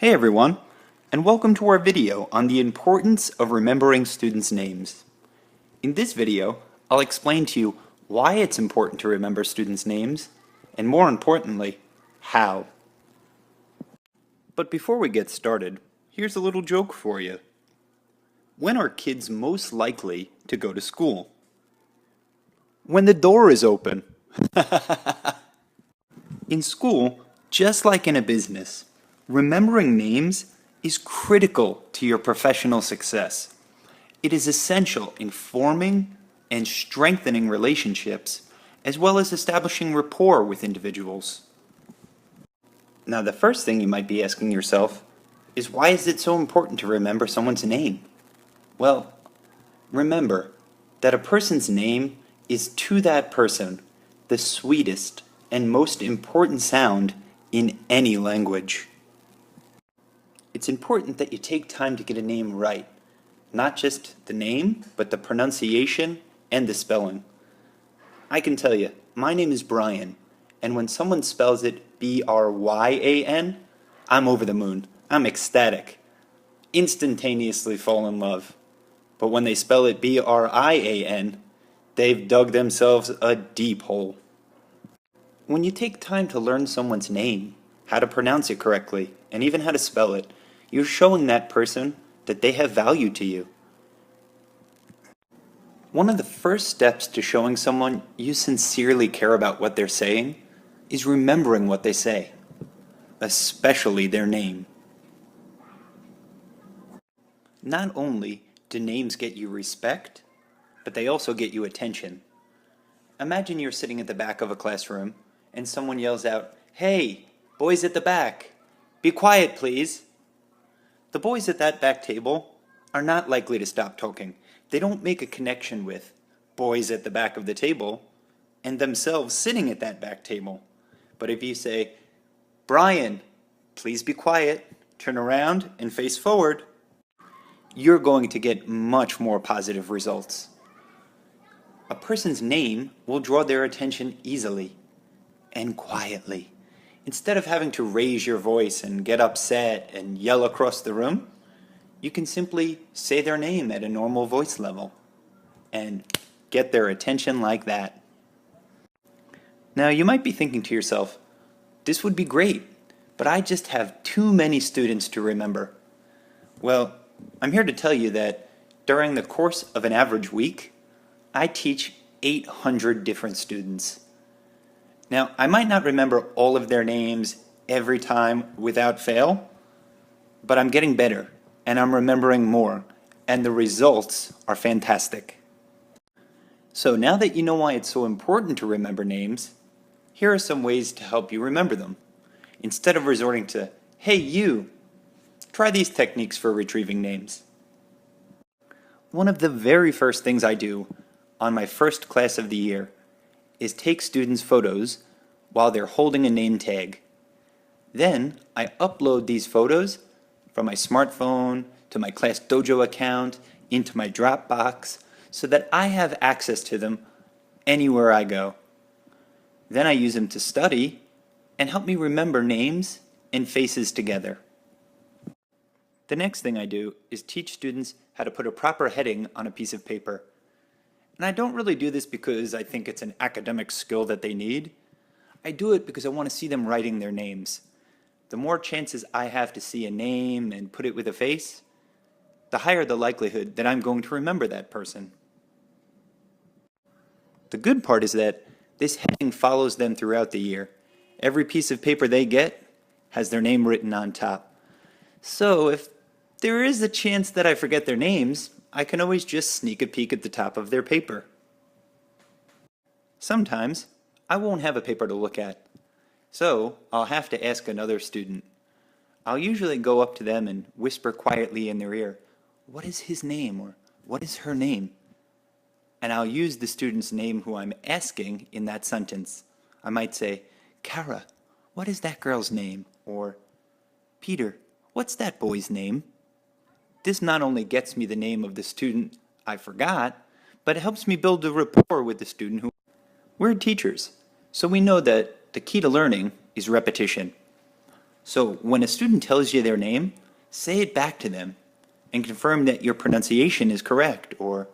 Hey everyone, and welcome to our video on the importance of remembering students' names. In this video, I'll explain to you why it's important to remember students' names, and more importantly, how. But before we get started, here's a little joke for you. When are kids most likely to go to school? When the door is open. In school, just like in a business, remembering names is critical to your professional success. It is essential in forming and strengthening relationships, as well as establishing rapport with individuals. Now, the first thing you might be asking yourself is, why is it so important to remember someone's name? Well, remember that a person's name is to that person the sweetest and most important sound in any language. It's important that you take time to get a name right, not just the name, but the pronunciation and the spelling. I can tell you, my name is Brian, and when someone spells it B-R-Y-A-N, I'm over the moon. I'm ecstatic. Instantaneously fall in love. But when they spell it B-R-I-A-N, they've dug themselves a deep hole. When you take time to learn someone's name, how to pronounce it correctly, and even how to spell it, you're showing that person that they have value to you. One of the first steps to showing someone you sincerely care about what they're saying is remembering what they say, especially their name. Not only do names get you respect, but they also get you attention. Imagine you're sitting at the back of a classroom and someone yells out, "Hey, boys at the back, be quiet please." The boys at that back table are not likely to stop talking. They don't make a connection with boys at the back of the table and themselves sitting at that back table. But if you say, "Brian, please be quiet, turn around and face forward," you're going to get much more positive results. A person's name will draw their attention easily and quietly. Instead of having to raise your voice and get upset and yell across the room, you can simply say their name at a normal voice level and get their attention like that. Now, you might be thinking to yourself, this would be great, but I just have too many students to remember. Well, I'm here to tell you that during the course of an average week, I teach 800 different students. Now, I might not remember all of their names every time without fail, but I'm getting better, and I'm remembering more, and the results are fantastic. So now that you know why it's so important to remember names, here are some ways to help you remember them. Instead of resorting to, "Hey you," try these techniques for retrieving names. One of the very first things I do on my first class of the year is take students' photos while they're holding a name tag. Then I upload these photos from my smartphone to my Class Dojo account into my Dropbox so that I have access to them anywhere I go. Then I use them to study and help me remember names and faces together. The next thing I do is teach students how to put a proper heading on a piece of paper. And I don't really do this because I think it's an academic skill that they need. I do it because I want to see them writing their names. The more chances I have to see a name and put it with a face, the higher the likelihood that I'm going to remember that person. The good part is that this heading follows them throughout the year. Every piece of paper they get has their name written on top. So if there is a chance that I forget their names, I can always just sneak a peek at the top of their paper. Sometimes I won't have a paper to look at, so I'll have to ask another student. I'll usually go up to them and whisper quietly in their ear, "What is his name?" or "What is her name?" And I'll use the student's name who I'm asking in that sentence. I might say, "Kara, what is that girl's name?" or "Peter, what's that boy's name?" This not only gets me the name of the student I forgot, but it helps me build a rapport with the student who... We're teachers, so we know that the key to learning is repetition. So when a student tells you their name, say it back to them and confirm that your pronunciation is correct, or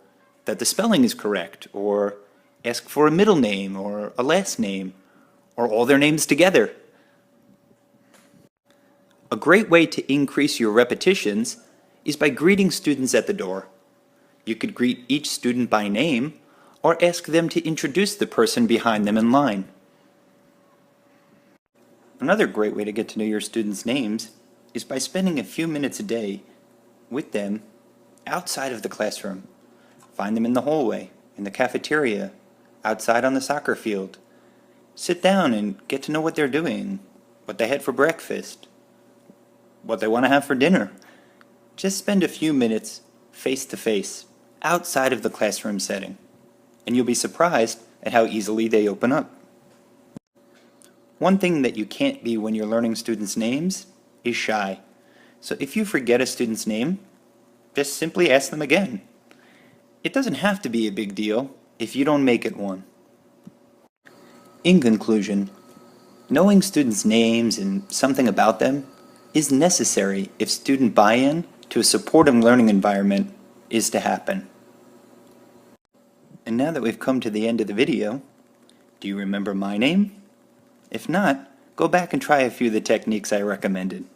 that the spelling is correct, or ask for a middle name or a last name, or all their names together. A great way to increase your repetitions is by greeting students at the door. You could greet each student by name or ask them to introduce the person behind them in line. Another great way to get to know your students' names is by spending a few minutes a day with them outside of the classroom. Find them in the hallway, in the cafeteria, outside on the soccer field. Sit down and get to know what they're doing, what they had for breakfast, what they want to have for dinner. Just spend a few minutes face to face outside of the classroom setting, and you'll be surprised at how easily they open up. One thing that you can't be when you're learning students' names is shy. So if you forget a student's name, just simply ask them again. It doesn't have to be a big deal if you don't make it one. In conclusion, knowing students' names and something about them is necessary if student buy-in to a supportive learning environment is to happen. And now that we've come to the end of the video, do you remember my name? If not, go back and try a few of the techniques I recommended.